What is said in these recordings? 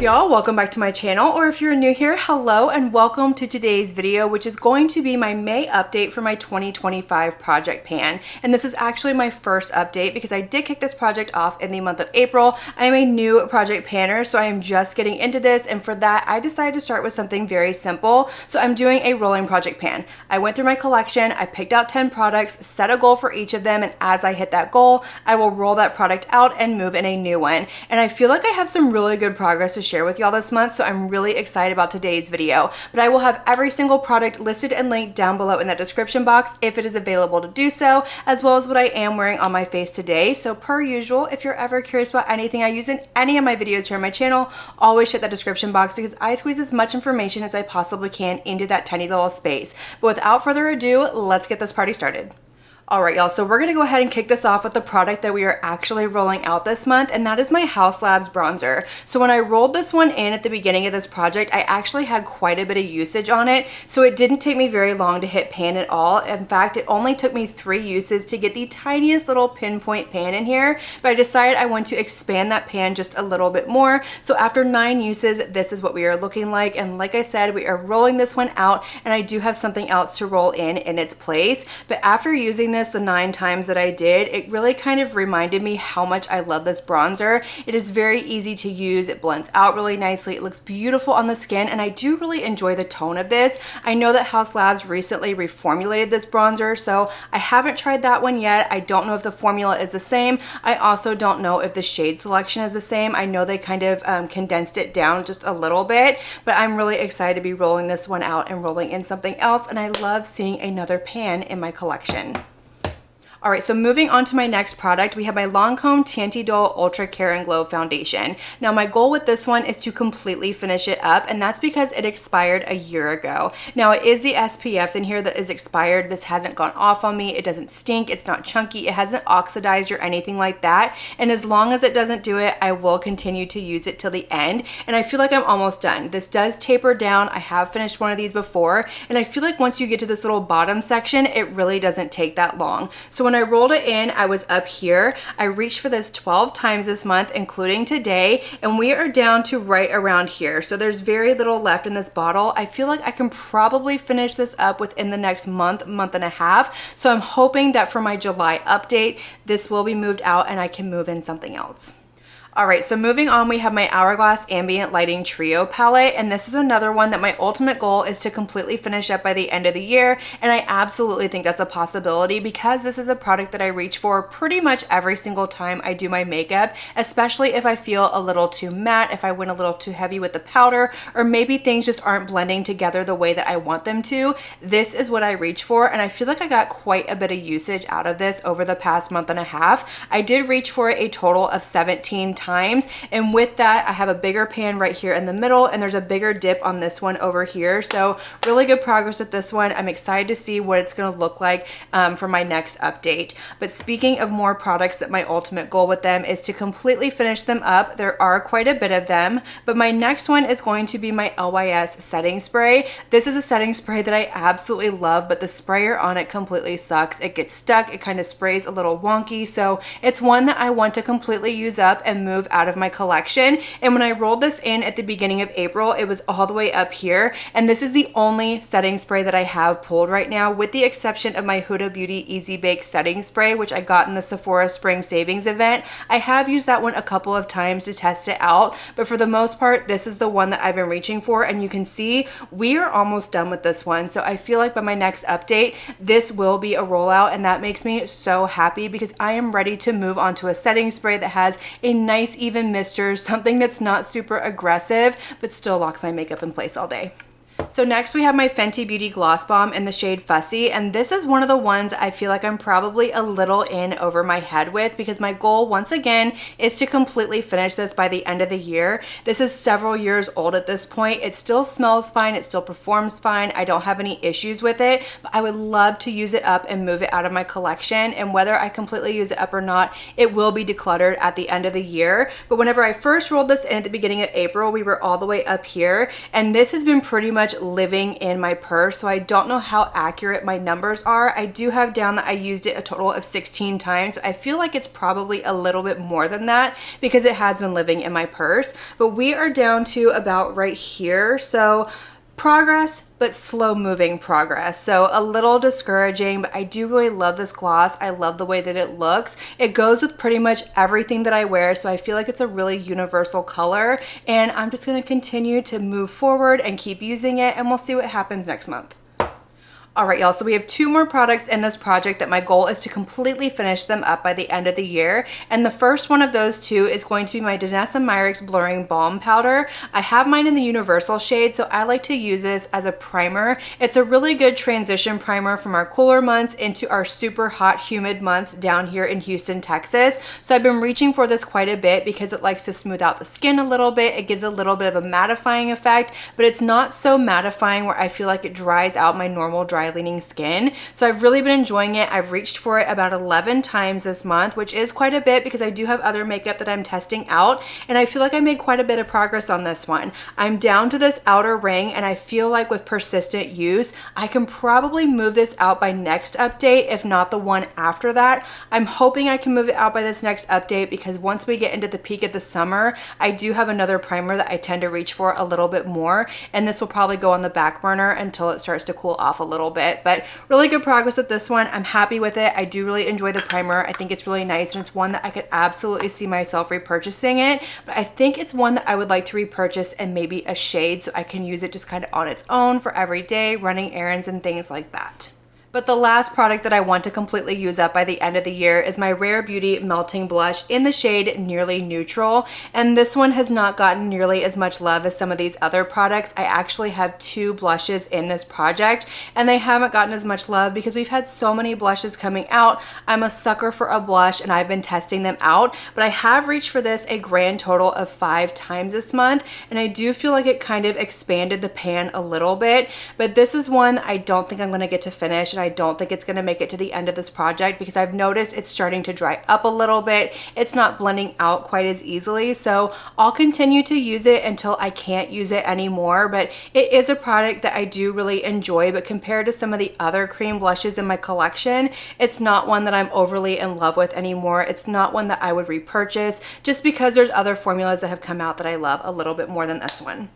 up, y'all? Welcome back to my channel, or if you're new here, hello and welcome to today's video, which is going to be my May update for my 2025 project pan. And this is actually my first update because I did kick this project off in the month of April. I am a new project panner, so I am just getting into this, and for that I decided to start with something very simple. So I'm doing a rolling project pan. I went through my collection, I picked out 10 products, set a goal for each of them, and as I hit that goal, I will roll that product out and move in a new one. And I feel like I have some really good progress to share with y'all this month, so I'm really excited about today's video. But I will have every single product listed and linked down below in the description box if it is available to do so, as well as what I am wearing on my face today. So per usual, if you're ever curious about anything I use in any of my videos here on my channel, always check that description box because I squeeze as much information as I possibly can into that tiny little space. But without further ado, let's get this party started. Alright y'all, so we're going to go ahead and kick this off with the product that we are actually rolling out this month, and that is my Haus Labs bronzer. So when I rolled this one in at the beginning of this project, I actually had quite a bit of usage on it, so it didn't take me very long to hit pan at all. In fact, it only took me 3 uses to get the tiniest little pinpoint pan in here, but I decided I want to expand that pan just a little bit more. So after 9 uses, this is what we are looking like, and like I said, we are rolling this one out, and I do have something else to roll in its place. But after using this the 9 times that I did, it really kind of reminded me how much I love this bronzer. It is very easy to use, it blends out really nicely, it looks beautiful on the skin, and I do really enjoy the tone of this. I know that Haus Labs recently reformulated this bronzer, so I haven't tried that one yet. I don't know if the formula is the same. I also don't know if the shade selection is the same. I know they kind of condensed it down just a little bit, but I'm really excited to be rolling this one out and rolling in something else, and I love seeing another pan in my collection. Alright, so moving on to my next product, we have my Lancome Judydoll Ultra Care and Glow Foundation. Now my goal with this one is to completely finish it up, and that's because it expired a year ago. Now it is the SPF in here that is expired. This hasn't gone off on me, it doesn't stink, it's not chunky, it hasn't oxidized or anything like that, and as long as it doesn't do it, I will continue to use it till the end, and I feel like I'm almost done. This does taper down. I have finished one of these before, and I feel like once you get to this little bottom section, it really doesn't take that long. So when I rolled it in, I was up here. I reached for this 12 times this month, including today, and we are down to right around here. So there's very little left in this bottle. I feel like I can probably finish this up within the next month and a half. So I'm hoping that for my July update, this will be moved out and I can move in something else. Alright, so moving on, we have my Hourglass Ambient Lighting Trio palette, and this is another one that my ultimate goal is to completely finish up by the end of the year, and I absolutely think that's a possibility because this is a product that I reach for pretty much every single time I do my makeup, especially if I feel a little too matte, if I went a little too heavy with the powder, or maybe things just aren't blending together the way that I want them to. This is what I reach for, and I feel like I got quite a bit of usage out of this over the past month and a half. I did reach for a total of 17 times, and with that I have a bigger pan right here in the middle, and there's a bigger dip on this one over here, so really good progress with this one. I'm excited to see what it's going to look like for my next update. But speaking of more products, that my ultimate goal with them is to completely finish them up. There are quite a bit of them, but my next one is going to be my LYS setting spray. This is a setting spray that I absolutely love, but the sprayer on it completely sucks. It gets stuck, it kind of sprays a little wonky, so it's one that I want to completely use up and move out of my collection. And when I rolled this in at the beginning of April, it was all the way up here, and this is the only setting spray that I have pulled right now, with the exception of my Huda Beauty Easy Bake setting spray, which I got in the Sephora Spring Savings event. I have used that one a couple of times to test it out, but for the most part, this is the one that I've been reaching for, and you can see we are almost done with this one. So I feel like by my next update, this will be a rollout, and that makes me so happy because I am ready to move on to a setting spray that has a nice even mister, something that's not super aggressive but still locks my makeup in place all day. So next we have my Fenty Beauty Gloss Bomb in the shade Fussy, and this is one of the ones I feel like I'm probably a little in over my head with because my goal once again is to completely finish this by the end of the year. This is several years old at this point. It still smells fine, it still performs fine, I don't have any issues with it, but I would love to use it up and move it out of my collection, and whether I completely use it up or not, it will be decluttered at the end of the year. But whenever I first rolled this in at the beginning of April, we were all the way up here, and this has been pretty much much living in my purse, so I don't know how accurate my numbers are. I do have down that I used it a total of 16 times, but I feel like it's probably a little bit more than that because it has been living in my purse. But we are down to about right here, so progress, but slow moving progress. So a little discouraging, but I do really love this gloss. I love the way that it looks. It goes with pretty much everything that I wear, so I feel like it's a really universal color, and I'm just gonna continue to move forward and keep using it, and we'll see what happens next month. All right, y'all, so we have 2 more products in this project that my goal is to completely finish them up by the end of the year. And the first one of those 2 is going to be my Danessa Myricks Blurring Balm Powder. I have mine in the universal shade, so I like to use this as a primer. It's a really good transition primer from our cooler months into our super hot, humid months down here in Houston, Texas. So I've been reaching for this quite a bit because it likes to smooth out the skin a little bit. It gives a little bit of a mattifying effect, but it's not so mattifying where I feel like it dries out my normal dry leaning skin. So I've really been enjoying it. I've reached for it about 11 times this month, which is quite a bit because I do have other makeup that I'm testing out, and I feel like I made quite a bit of progress on this one. I'm down to this outer ring, and I feel like with persistent use, I can probably move this out by next update, if not the one after that. I'm hoping I can move it out by this next update because once we get into the peak of the summer, I do have another primer that I tend to reach for a little bit more, and this will probably go on the back burner until it starts to cool off a little bit. But really good progress with this one. I'm happy with it. I do really enjoy the primer. I think it's really nice, and it's one that I could absolutely see myself repurchasing it, but I think it's one that I would like to repurchase in maybe a shade so I can use it just kind of on its own for every day, running errands and things like that. But the last product that I want to completely use up by the end of the year is my Rare Beauty Melting Blush in the shade Nearly Neutral. And this one has not gotten nearly as much love as some of these other products. I actually have 2 blushes in this project, and they haven't gotten as much love because we've had so many blushes coming out. I'm a sucker for a blush, and I've been testing them out, but I have reached for this a grand total of 5 times this month, and I do feel like it kind of expanded the pan a little bit. But this is one I don't think I'm going to get to finish, and I don't think it's going to make it to the end of this project because I've noticed it's starting to dry up a little bit. It's not blending out quite as easily, so I'll continue to use it until I can't use it anymore. But it is a product that I do really enjoy, but compared to some of the other cream blushes in my collection, it's not one that I'm overly in love with anymore. It's not one that I would repurchase just because there's other formulas that have come out that I love a little bit more than this one.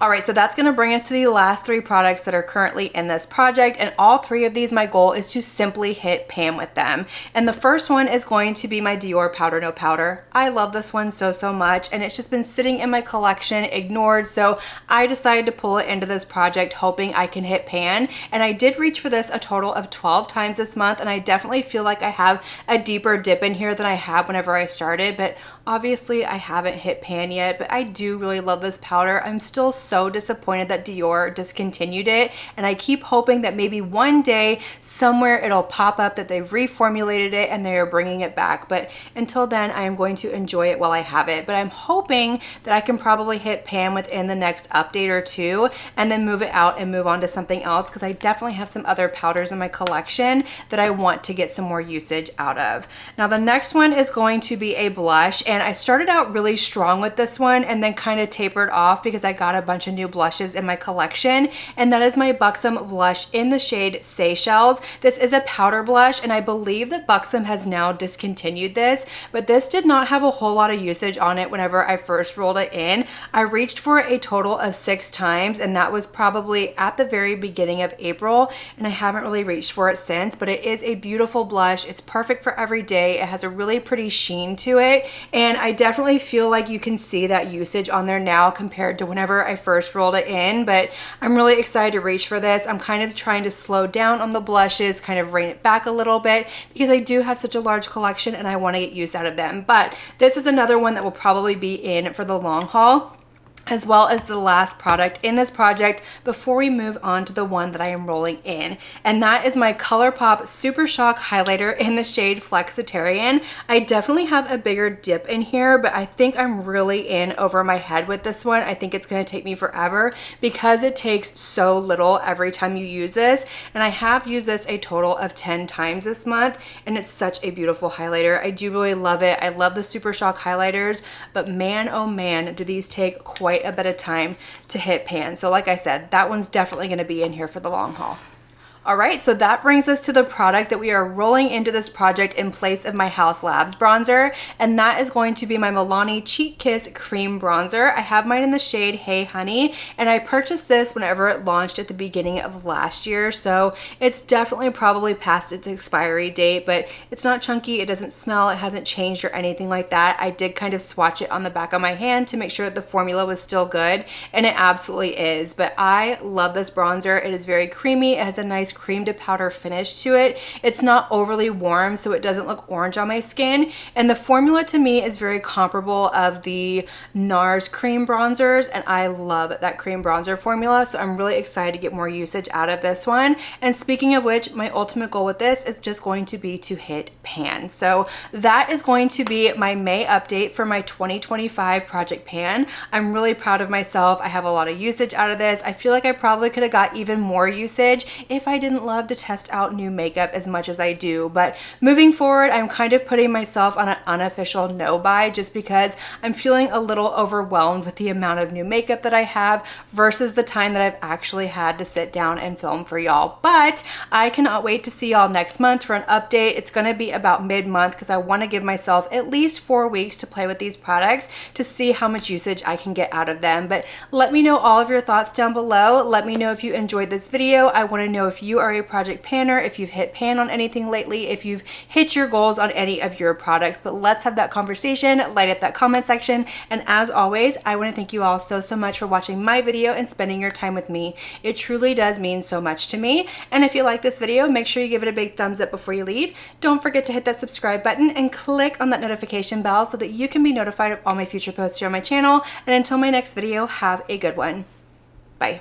All right, so that's gonna bring us to the last 3 products that are currently in this project, and all 3 of these, my goal is to simply hit pan with them. And the first one is going to be my Dior Powder No Powder. I love this one so much, and it's just been sitting in my collection ignored, so I decided to pull it into this project hoping I can hit pan. And I did reach for this a total of 12 times this month, and I definitely feel like I have a deeper dip in here than I had whenever I started, but obviously I haven't hit pan yet. But I do really love this powder. I'm still so disappointed that Dior discontinued it, and I keep hoping that maybe one day somewhere it'll pop up that they've reformulated it and they are bringing it back. But until then, I am going to enjoy it while I have it. But I'm hoping that I can probably hit pan within the next update or 2 and then move it out and move on to something else, because I definitely have some other powders in my collection that I want to get some more usage out of. Now the next one is going to be a blush, and I started out really strong with this one and then kind of tapered off because I got a bunch of new blushes in my collection, and that is my Buxom blush in the shade Seychelles. This is a powder blush, and I believe that Buxom has now discontinued this, but this did not have a whole lot of usage on it whenever I first rolled it in. I reached for it a total of 6 times, and that was probably at the very beginning of April, and I haven't really reached for it since. But it is a beautiful blush. It's perfect for every day. It has a really pretty sheen to it, and I definitely feel like you can see that usage on there now compared to whenever I first rolled it in. But I'm really excited to reach for this. I'm kind of trying to slow down on the blushes, kind of rein it back a little bit, because I do have such a large collection and I want to get use out of them. But this is another one that will probably be in for the long haul, as well as the last product in this project before we move on to the one that I am rolling in. And that is my ColourPop Super Shock Highlighter in the shade Flexitarian. I definitely have a bigger dip in here, but I think I'm really in over my head with this one. I think it's gonna take me forever because it takes so little every time you use this. And I have used this a total of 10 times this month, and it's such a beautiful highlighter. I do really love it. I love the Super Shock highlighters, but man, oh man, do these take quite quite a bit of time to hit pan. So like I said, that one's definitely going to be in here for the long haul. All right, so that brings us to the product that we are rolling into this project in place of my Haus Labs bronzer, and that is going to be my Milani Cheek Kiss Cream Bronzer. I have mine in the shade Hey Honey, and I purchased this whenever it launched at the beginning of last year, so it's definitely probably past its expiry date, but it's not chunky, it doesn't smell, it hasn't changed or anything like that. I did kind of swatch it on the back of my hand to make sure that the formula was still good, and it absolutely is, but I love this bronzer. It is very creamy, it has a nice cream to powder finish to it. It's not overly warm, so it doesn't look orange on my skin, and the formula to me is very comparable of the NARS cream bronzers, and I love that cream bronzer formula, so I'm really excited to get more usage out of this one. And speaking of which, my ultimate goal with this is just going to be to hit pan. So that is going to be my May update for my 2025 project pan. I'm really proud of myself. I have a lot of usage out of this. I feel like I probably could have got even more usage if I didn't love to test out new makeup as much as I do, but moving forward, I'm kind of putting myself on an unofficial no buy just because I'm feeling a little overwhelmed with the amount of new makeup that I have versus the time that I've actually had to sit down and film for y'all. But I cannot wait to see y'all next month for an update. It's going to be about mid-month because I want to give myself at least 4 weeks to play with these products to see how much usage I can get out of them. But let me know all of your thoughts down below. Let me know if you enjoyed this video. I want to know if you are a project panner, if you've hit pan on anything lately, if you've hit your goals on any of your products. But let's have that conversation, light up that comment section. And as always, I want to thank you all so much for watching my video and spending your time with me. It truly does mean so much to me. And if you like this video, make sure you give it a big thumbs up before you leave. Don't forget to hit that subscribe button and click on that notification bell so that you can be notified of all my future posts here on my channel. And until my next video, have a good one. Bye.